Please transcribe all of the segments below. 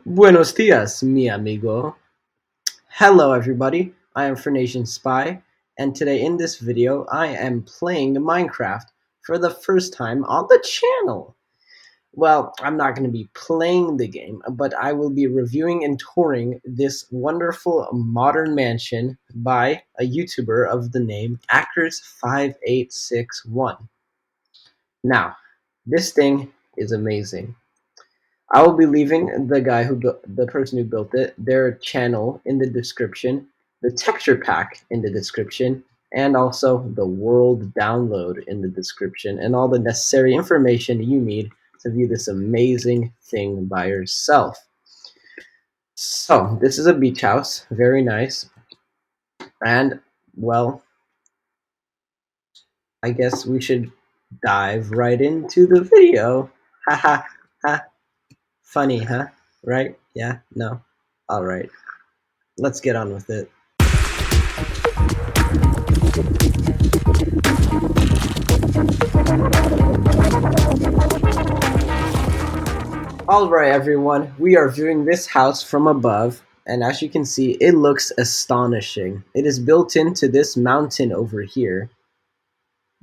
Buenos dias, mi amigo. Hello, everybody. I am Fernation Spy, and today in this video, I am playing Minecraft for the first time on the channel. Well, I'm not going to be playing the game, but I will be reviewing and touring this wonderful modern mansion by a YouTuber of the name Ackers5861. Now, this thing is amazing. I will be leaving the person who built it, their channel in the description, the texture pack in the description, and also the world download in the description, and all the necessary information you need to view this amazing thing by yourself. So, this is a beach house, very nice, and well, I guess we should dive right into the video. Ha ha ha. Funny, huh? Right? Yeah? No? Alright. Let's get on with it. Alright everyone, we are viewing this house from above, and as you can see, it looks astonishing. It is built into this mountain over here.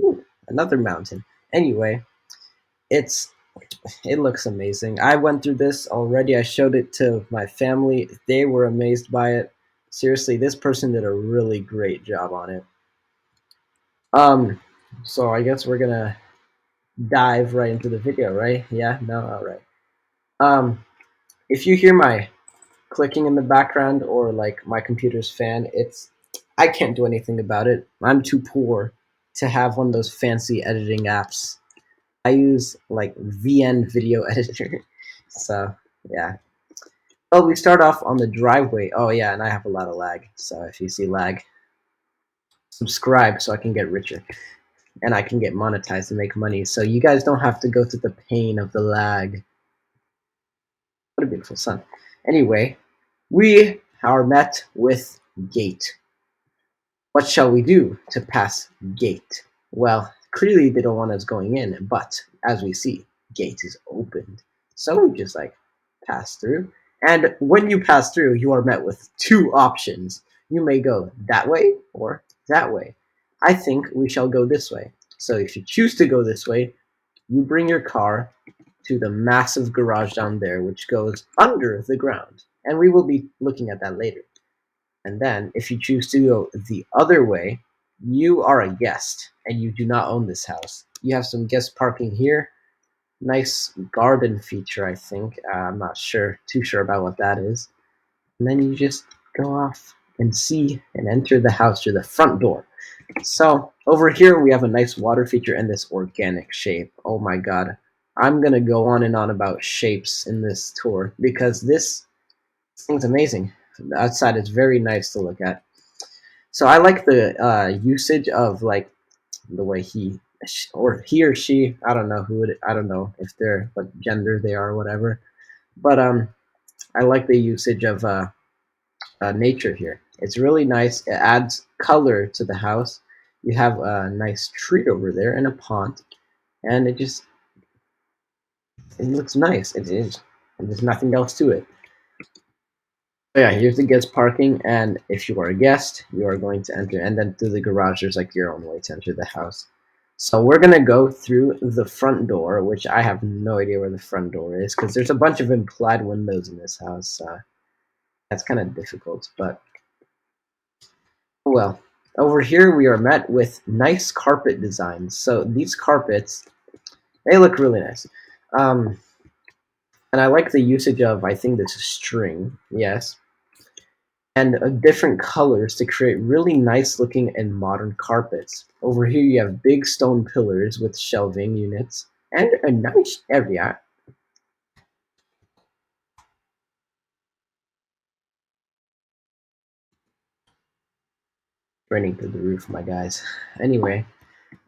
Ooh, another mountain. Anyway, it looks amazing. I went through this already. I showed it to my family. They were amazed by it. Seriously, this person did a really great job on it. So I guess we're gonna dive right into the video, right? Yeah? No? Alright. If you hear my clicking in the background or like my computer's fan, I can't do anything about it. I'm too poor to have one of those fancy editing apps. I use like VN Video Editor. So yeah. Well, we start off on the driveway. Oh yeah, and I have a lot of lag. So if you see lag, subscribe so I can get richer and I can get monetized and make money. So you guys don't have to go through the pain of the lag. What a beautiful sun. Anyway, we are met with gate. What shall we do to pass gate? Well, clearly they don't want us going in, but as we see, gate is opened. So we just like pass through. And when you pass through, you are met with two options. You may go that way or that way. I think we shall go this way. So if you choose to go this way, you bring your car to the massive garage down there, which goes under the ground. And we will be looking at that later. And then, if you choose to go the other way, you are a guest and you do not own this house. You have some guest parking here. Nice garden feature, I think. I'm not too sure about what that is. And then you just go off and see and enter the house through the front door. So, over here we have a nice water feature and this organic shape. Oh my god. I'm going to go on and on about shapes in this tour because this thing's amazing. The outside is very nice to look at. So I like the usage of like the way he or she, I don't know I don't know if they're what gender they are or whatever, but I like the usage of nature here. It's really nice. It adds color to the house. You have a nice tree over there and a pond, and it looks nice. It is. And there's nothing else to it. So yeah, here's the guest parking, and if you are a guest, you are going to enter, and then through the garage, there's like your own way to enter the house. So we're gonna go through the front door, which I have no idea where the front door is, because there's a bunch of implied windows in this house. That's kind of difficult, but well. Over here, we are met with nice carpet designs. So these carpets, they look really nice. And I like the usage of, I think this is string, yes, and different colors to create really nice looking and modern carpets. Over here you have big stone pillars with shelving units and a nice area. Raining through the roof, my guys. Anyway,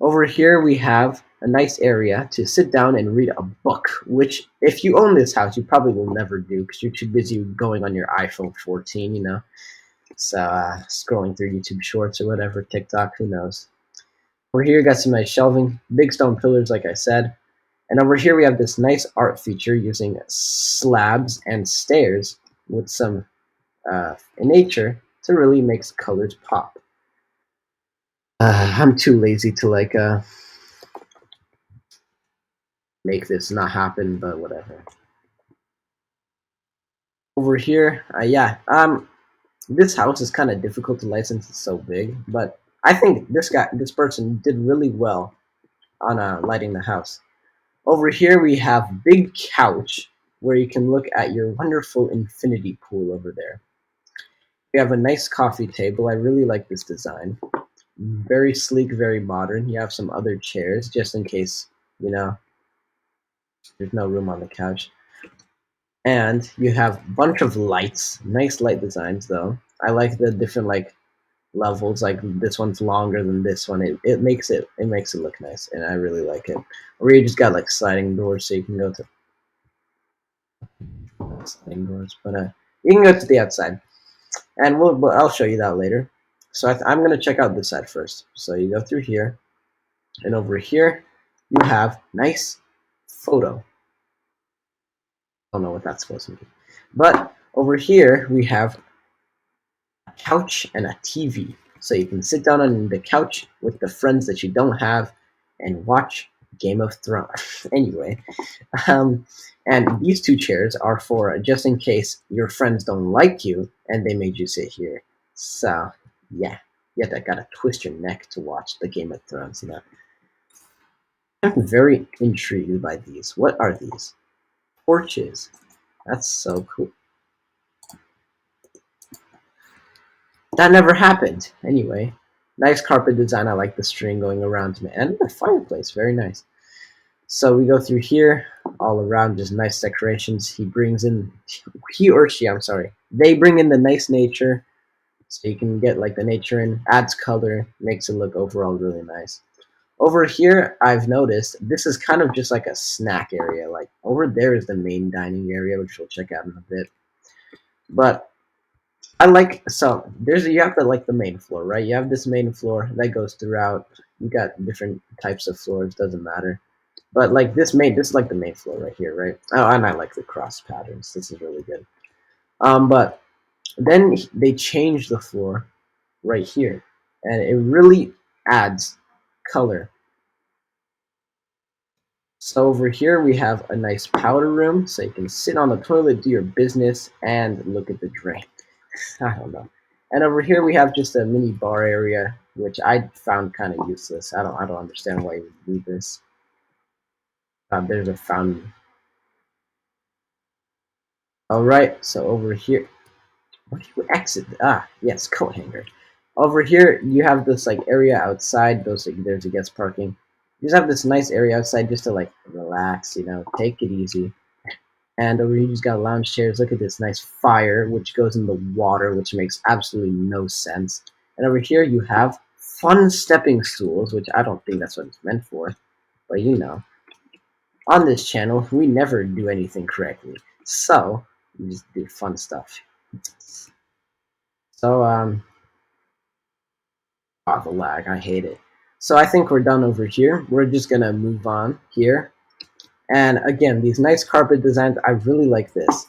over here we have a nice area to sit down and read a book, which if you own this house, you probably will never do because you're too busy going on your iPhone 14, you know. So scrolling through YouTube Shorts or whatever, TikTok, who knows. Over here, got some nice shelving, big stone pillars, like I said, And over here we have this nice art feature using slabs and stairs with some in nature to really make colors pop. I'm too lazy to like make this not happen, but whatever. Over here, this house is kind of difficult to license. It's so big, but I think this person did really well on lighting the house. Over here we have big couch where you can look at your wonderful infinity pool over there. We have a nice coffee table. I really like this design. Very sleek, very modern. You have some other chairs just in case, you know, there's no room on the couch. And you have a bunch of lights. Nice light designs though. I like the different like levels, like this one's longer than this one. It makes it look nice, and I really like it. Or you just got like sliding doors so you can go to sliding doors, but you can go to the outside, and I'll show you that later. So I'm gonna check out this side first. So you go through here, and over here you have nice photo. I don't know what that's supposed to be, but over here we have a couch and a TV. So you can sit down on the couch with the friends that you don't have and watch Game of Thrones. Anyway, and these two chairs are for just in case your friends don't like you and they made you sit here. So yeah, that gotta twist your neck to watch the Game of Thrones. You know, I'm very intrigued by these. What are these? Porches. That's so cool. That never happened. Anyway, nice carpet design. I like the string going around me, and the fireplace, very nice. So we go through here, all around, just nice decorations. He or she, I'm sorry, they bring in the nice nature, so you can get like the nature in, adds color, makes it look overall really nice. Over here, I've noticed this is kind of just like a snack area. Like over there is the main dining area, which we'll check out in a bit. But I like you have the main floor, right? You have this main floor that goes throughout. You got different types of floors, doesn't matter. But like this is like the main floor right here, right? Oh, and I like the cross patterns. This is really good. But then they changed the floor right here, and it really adds color. So over here we have a nice powder room, so you can sit on the toilet, do your business, and look at the drain. I don't know. And over here we have just a mini bar area, which I found kind of useless. I don't understand why you would do this. There's a fountain. All right, so over here, where do you exit? Ah, yes, coat hanger. Over here, you have this like area outside. There's a guest parking. You just have this nice area outside just to like relax, take it easy. And over here, you just got lounge chairs. Look at this nice fire, which goes in the water, which makes absolutely no sense. And over here, you have fun stepping stools, which I don't think that's what it's meant for. But on this channel, we never do anything correctly. So, we just do fun stuff. So, the lag, I hate it. So I think we're done over here. We're just gonna move on here. And again, these nice carpet designs, I really like this.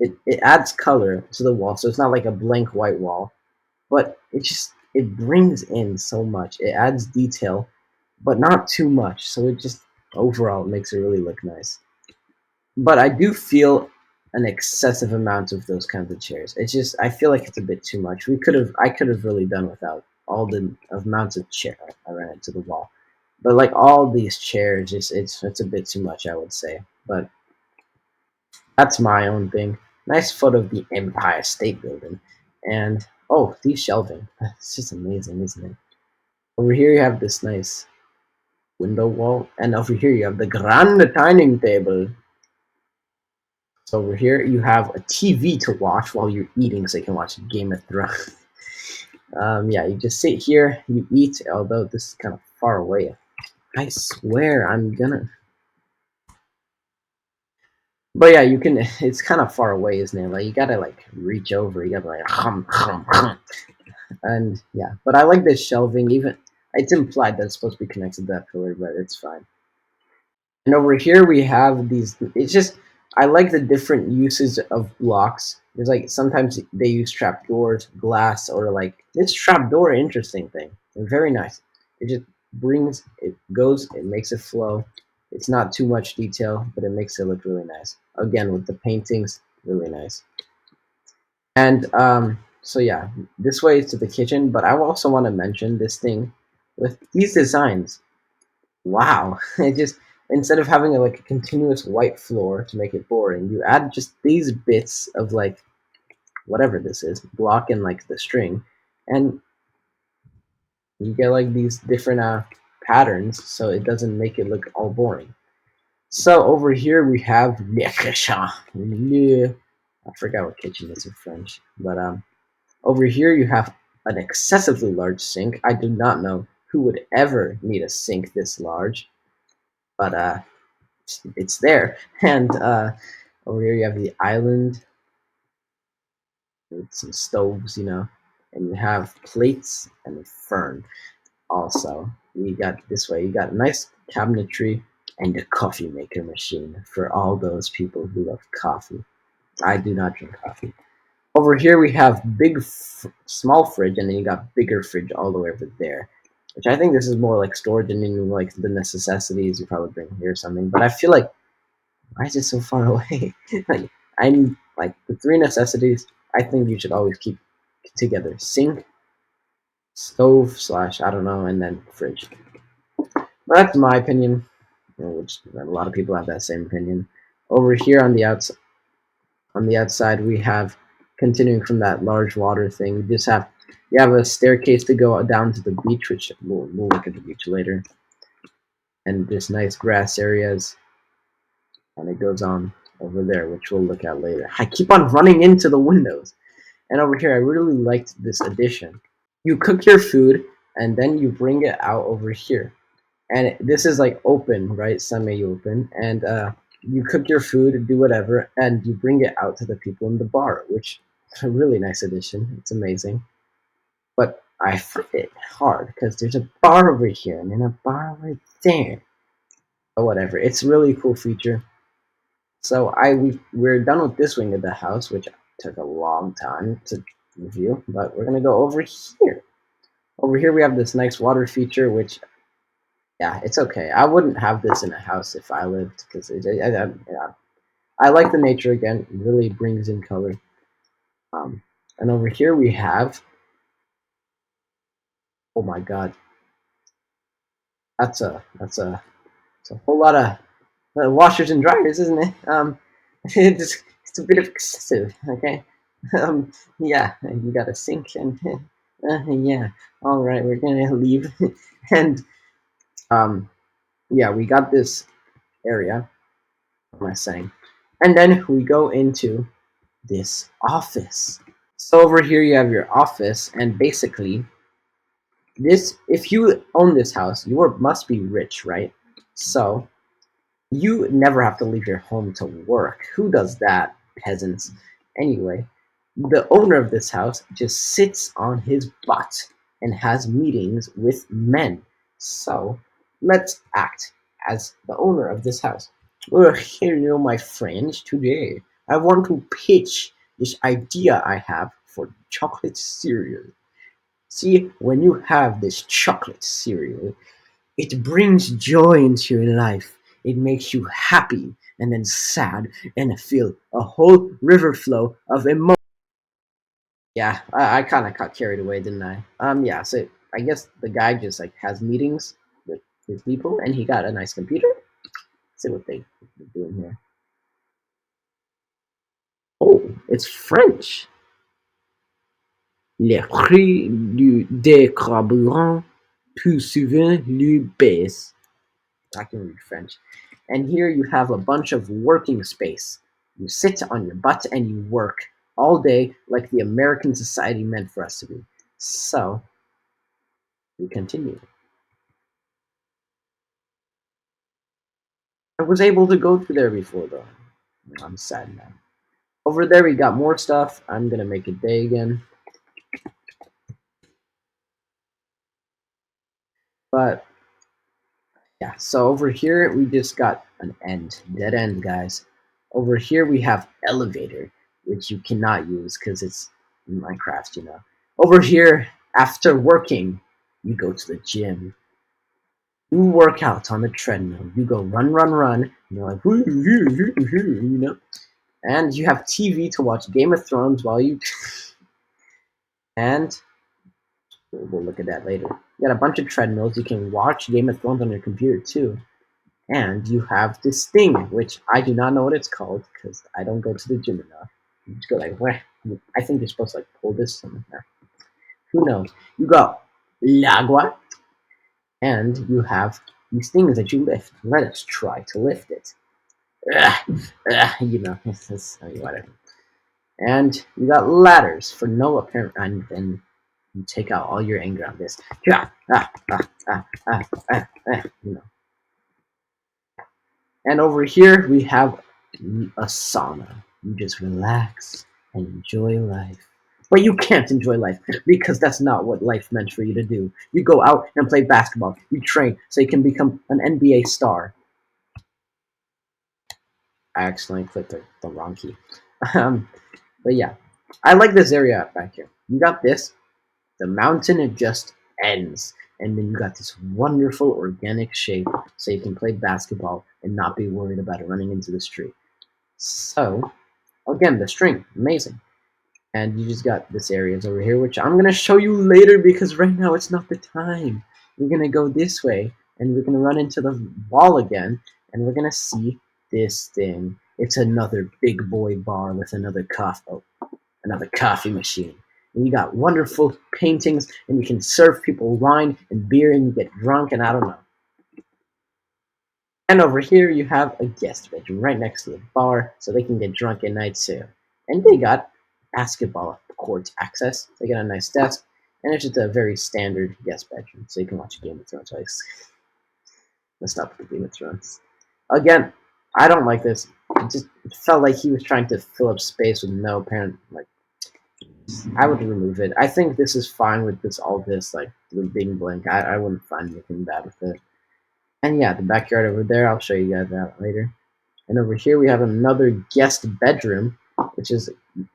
It adds color to the wall, so it's not like a blank white wall, but it brings in so much. It adds detail, but not too much, so it just overall makes it really look nice. But I do feel an excessive amount of those kinds of chairs. I feel like it's a bit too much. I could have really done without all the amounts of chair I ran into the wall. But like all these chairs, it's a bit too much, I would say. But that's my own thing. Nice photo of the Empire State Building, and oh, the shelving. It's just amazing, isn't it? Over here you have this nice window wall, and over here you have the grand dining table. So over here you have a TV to watch while you're eating, so you can watch Game of Thrones. Yeah, you just sit here, you eat. Although this is kind of far away, I swear I'm gonna. But yeah, you can. It's kind of far away, isn't it? Like you gotta like reach over. You gotta like and yeah. But I like this shelving. Even it's implied that it's supposed to be connected to that pillar, but it's fine. And over here we have these. It's just I like the different uses of blocks. There's like sometimes they use trapdoors, glass, or like this trapdoor. Interesting thing. Very nice. It just brings it goes. It makes it flow. It's not too much detail, but it makes it look really nice. Again with the paintings, really nice. And so yeah, this way to the kitchen. But I also want to mention this thing with these designs. Wow, it just instead of having like a continuous white floor to make it boring, you add just these bits of like whatever this is, block and like the string, and you get like these different patterns, so it doesn't make it look all boring. So over here we have le kitchen. I forgot what kitchen is in French, but over here you have an excessively large sink. I do not know who would ever need a sink this large, but it's there. And over here you have the island with some stoves, and you have plates and a fern. Also, you got this way. You got nice cabinetry and a coffee maker machine for all those people who love coffee. I do not drink coffee. Over here we have small fridge, and then you got bigger fridge all the way over there. Which I think this is more like storage and in like the necessities you probably bring here or something. But I feel like why is it so far away? Like I'm like the three necessities. I think you should always keep together: sink, stove slash I don't know, and then fridge. But that's my opinion, which a lot of people have that same opinion. Over here on the outside, we have continuing from that large water thing. You have a staircase to go down to the beach, which we'll look at the beach later, and this nice grass areas, and it goes on over there, which we'll look at later. I keep on running into the windows. And over here, I really liked this addition. You cook your food and then you bring it out over here. And this is like open, right? Semi open. And you cook your food, do whatever, and you bring it out to the people in the bar, which is a really nice addition. It's amazing. But I find it hard because there's a bar over here and then a bar right there. But whatever. It's a really cool feature. So we're done with this wing of the house, which took a long time to review, but we're gonna go over here. Over here we have this nice water feature, which yeah, it's okay. I wouldn't have this in a house if I lived because yeah, I like the nature again. It really brings in color. Um, and over here we have oh my god, that's a whole lot of washers and dryers, isn't it? It's a bit of excessive. Okay, yeah, you got a sink and yeah. All right, we're gonna leave, and um, yeah, we got this area. What am I saying? And then we go into this office. So over here you have your office, and basically this, if you own this house, must be rich, right? So you never have to leave your home to work. Who does that? Peasants. Anyway, the owner of this house just sits on his butt and has meetings with men. So let's act as the owner of this house. Well, hello, my friends. Today I want to pitch this idea I have for chocolate cereal. See, when you have this chocolate cereal, it brings joy into your life. It makes you happy and then sad and feel a whole river flow of emotion. Yeah, I kind of got carried away, didn't I? Yeah. So I guess the guy just like has meetings with his people, and he got a nice computer. Let's see what they're doing here. Oh, it's French. Les prix des carburants plus souvent le baissent. I can read French. And here you have a bunch of working space. You sit on your butt and you work all day like the American society meant for us to be. So we continue. I was able to go through there before though. I'm sad now. Over there we got more stuff. I'm gonna make it day again. But yeah, so over here we just got an end, dead end, guys. Over here we have elevator, which you cannot use because it's Minecraft, you know. Over here, after working, you go to the gym. You work out on the treadmill. You go run, run, run. And you're like, whoo, whoo, whoo, whoo, you know. And you have TV to watch Game of Thrones while you. And we'll look at that later. You got a bunch of treadmills. You can watch Game of Thrones on your computer too. And you have this thing, which I do not know what it's called because I don't go to the gym enough. You just go like, where? I think you're supposed to like pull this somewhere. Who knows? You go Lagua, and you have these things that you lift. Let us try to lift it. You know, it's whatever. And you got ladders for no apparent, and then you take out all your anger on this. You know. And over here we have a sauna. You just relax and enjoy life. But you can't enjoy life because that's not what life meant for you to do. You go out and play basketball. You train so you can become an NBA star. I accidentally clicked the wrong key. But yeah, I like this area back here. You got this. The mountain, it just ends. And then you got this wonderful organic shape so you can play basketball and not be worried about it running into the street. So, again, the string, amazing. And you just got this areas over here, which I'm going to show you later because right now it's not the time. We're going to go this way and we're going to run into the wall again and we're going to see this thing. It's another big boy bar with another coffee machine. And you got wonderful paintings, and you can serve people wine and beer, and you get drunk, and I don't know. And over here, you have a guest bedroom right next to the bar, so they can get drunk at night too. And they got basketball court access. They got a nice desk, and it's just a very standard guest bedroom, so you can watch Game of Thrones. Let's stop with the Game of Thrones. Again, I don't like this. It felt like he was trying to fill up space with no apparent like. I would remove it. I think this is fine with all this like the big blink. I wouldn't find anything bad with it. And yeah, the backyard over there, I'll show you guys that later. And over here we have another guest bedroom, which is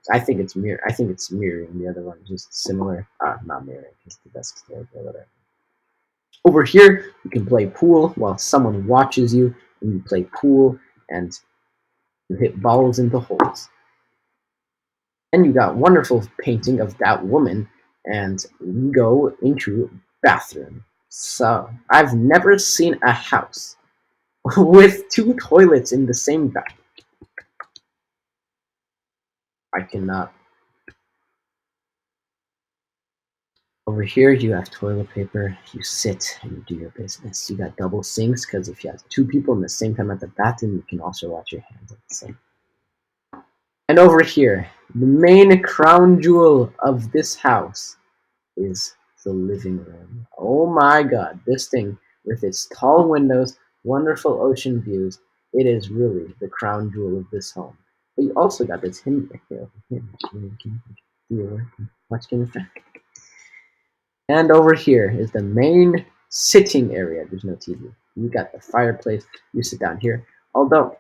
I think it's mirroring the other one, just similar. Not mirroring, just the desk or whatever. Over here, you can play pool while someone watches you, and you play pool and you hit balls into holes. And you got wonderful painting of that woman, and we go into bathroom. So I've never seen a house with two toilets in the same bathroom. I cannot. Over here you have toilet paper. You sit and you do your business. You got double sinks because if you have two people in the same time at the bathroom, you can also wash your hands at the same. And over here, the main crown jewel of this house is the living room. Oh my god, this thing with its tall windows, wonderful ocean views, it is really the crown jewel of this home. But you also got this hidden area over here. Watch Game of Thrones. And over here is the main sitting area. There's no TV. You got the fireplace. You sit down here. Although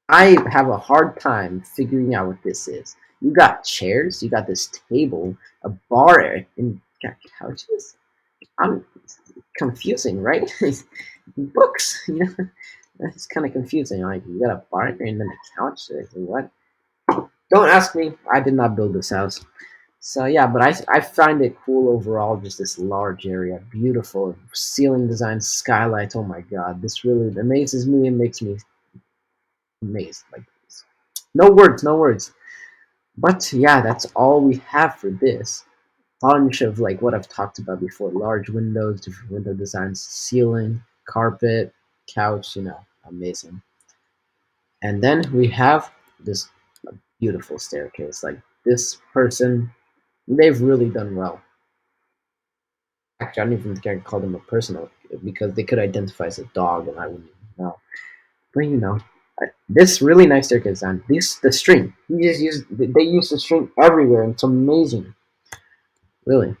I have a hard time figuring out what this is. You got chairs, you got this table, a bar area, and you got couches. I'm confusing, right? Books, you know, that's kind of confusing. Like you got a bar area and then a couch. What? Don't ask me. I did not build this house. So yeah, but I find it cool overall. Just this large area, beautiful ceiling design, skylights. Oh my god, this really amazes me and makes me amazed. Like no words, no words. But yeah, that's all we have for this. Bunch of like what I've talked about before: large windows, different window designs, ceiling, carpet, couch. You know, amazing. And then we have this beautiful staircase. Like this person, they've really done well. Actually, I don't even think I can call them a person because they could identify as a dog, and I wouldn't even know. But you know, this really nice staircase design. The string. They use the string everywhere, and it's amazing. Really.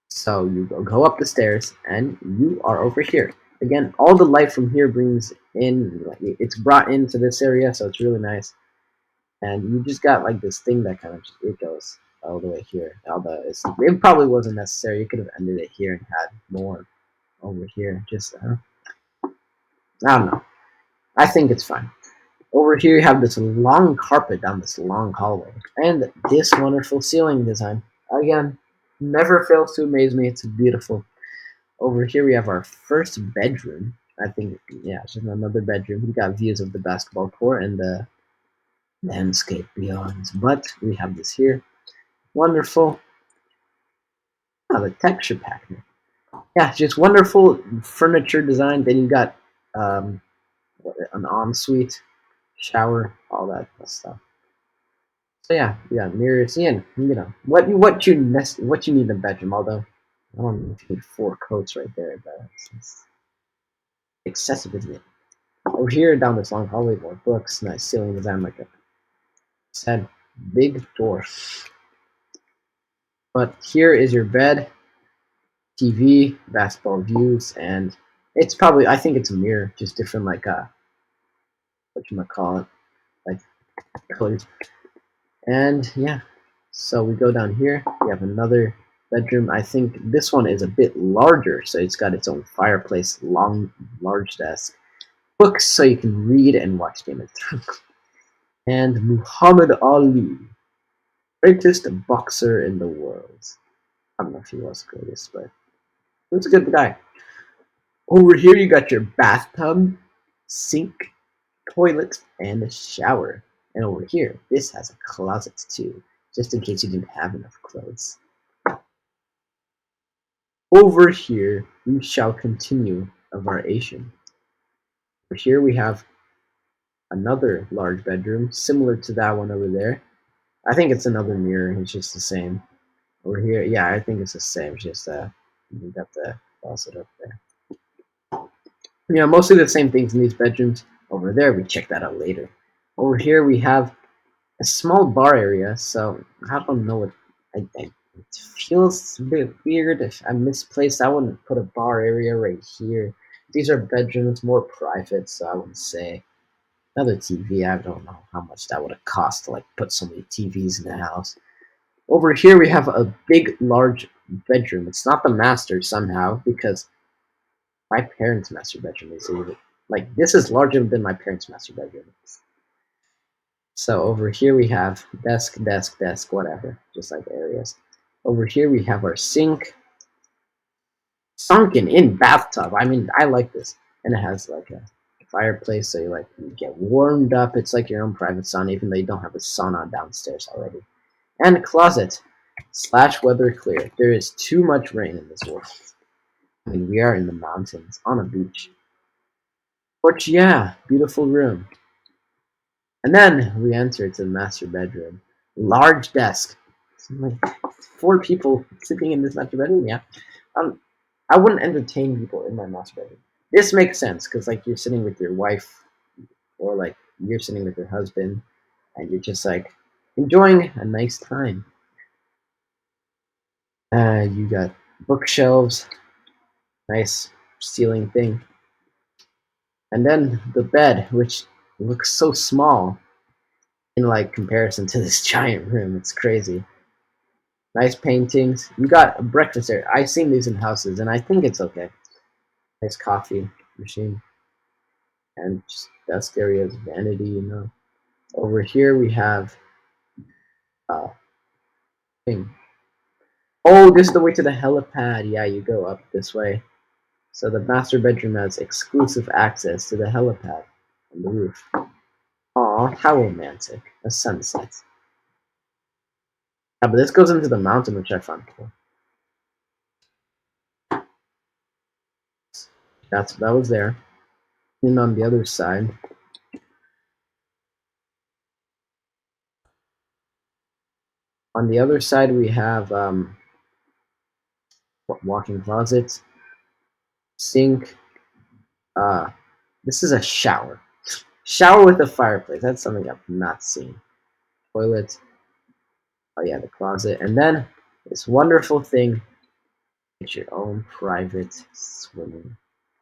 So you go up the stairs, and you are over here. Again, all the light from here brings in, like, it's brought into this area, so it's really nice. And you just got like this thing that kind of it goes all the way here. Although it probably wasn't necessary. You could have ended it here and had more over here. Just I don't know. I think it's fine. Over here you have this long carpet down this long hallway, and this wonderful ceiling design. Again, never fails to amaze me. It's beautiful. Over here we have our first bedroom. I think, yeah, it's just another bedroom. We got views of the basketball court and the landscape beyond. But we have this here. Wonderful. Oh, the texture pack. Yeah, just wonderful furniture design. Then you got um, an ensuite, shower, all that stuff. So yeah, you got mirrors. And you know what you need in a bedroom. Although I don't know if you need 4 coats right there, but it's excessive, isn't it? Over here, down this long hallway, more books, nice ceiling design, like I said, big door. But here is your bed, TV, basketball views, and it's probably, I think it's a mirror, just different, like what you might call it, like colors. And yeah, so we go down here. We have another bedroom. I think this one is a bit larger, so it's got its own fireplace, large desk, books so you can read and watch Game of Thrones. And Muhammad Ali, greatest boxer in the world. I don't know if he was greatest, but he was a good guy. Over here, you got your bathtub, sink, toilet, and a shower. And over here, this has a closet too, just in case you didn't have enough clothes. Over here, we shall continue of our Asian. Over here, we have another large bedroom, similar to that one over there. I think it's another mirror, it's just the same. Over here, yeah, I think it's the same, it's just we got the closet up there. You know, mostly the same things in these bedrooms. Over there, we check that out later. Over here, we have a small bar area, so I don't know what. It feels a bit weird if I misplaced. I wouldn't put a bar area right here. These are bedrooms, more private, so I would say another TV. I don't know how much that would have cost to like put so many TVs in the house. Over here, we have a big, large bedroom. It's not the master somehow because my parents' master bedroom is even like this is larger than my parents' master bedroom. So over here we have desk, desk, desk, whatever, just like areas. Over here we have our sink, sunken in bathtub. I mean, I like this, and it has like a fireplace, so you get warmed up. It's like your own private sauna, even though you don't have a sauna downstairs already. And closet / weather clear. There is too much rain in this world. I mean, we are in the mountains on a beach. But yeah, beautiful room. And then we enter to the master bedroom. Large desk. Like 4 people sleeping in this master bedroom. Yeah, I wouldn't entertain people in my master bedroom. This makes sense because like you're sitting with your wife, or like you're sitting with your husband, and you're just like enjoying a nice time. You got bookshelves, nice ceiling thing, and then the bed, which looks so small in like comparison to this giant room. It's crazy. Nice paintings. You got a breakfast area. I've seen these in houses, and I think it's okay. Nice coffee machine, and just desk areas, vanity. You know. Over here we have thing. Oh, this is the way to the helipad. Yeah, you go up this way. So the master bedroom has exclusive access to the helipad on the roof. Aw, how romantic. A sunset. Yeah, but this goes into the mountain, which I found cool. That was there. And on the other side, we have walk-in closet, sink. Uh, this is a shower. Shower with a fireplace. That's something I've not seen. Toilet. Oh yeah, the closet, and then this wonderful thing. It's your own private swimming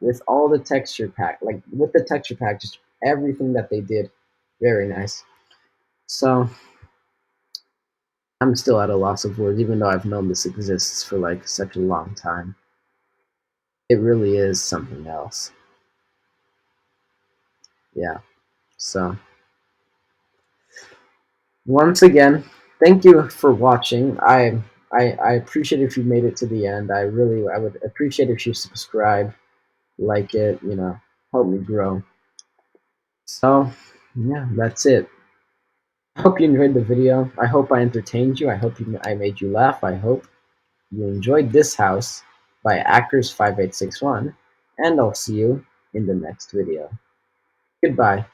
with all the texture pack, like with the texture pack, just everything that they did, very nice. So I'm still at a loss of words, even though I've known this exists for like such a long time. It really is something else. Yeah. So once again, thank you for watching. I appreciate if you made it to the end. I would appreciate if you subscribe, like it, help me grow. So yeah, that's it. I hope you enjoyed the video. I hope I entertained you. I made you laugh. I hope you enjoyed This House by Actors5861, and I'll see you in the next video. Goodbye.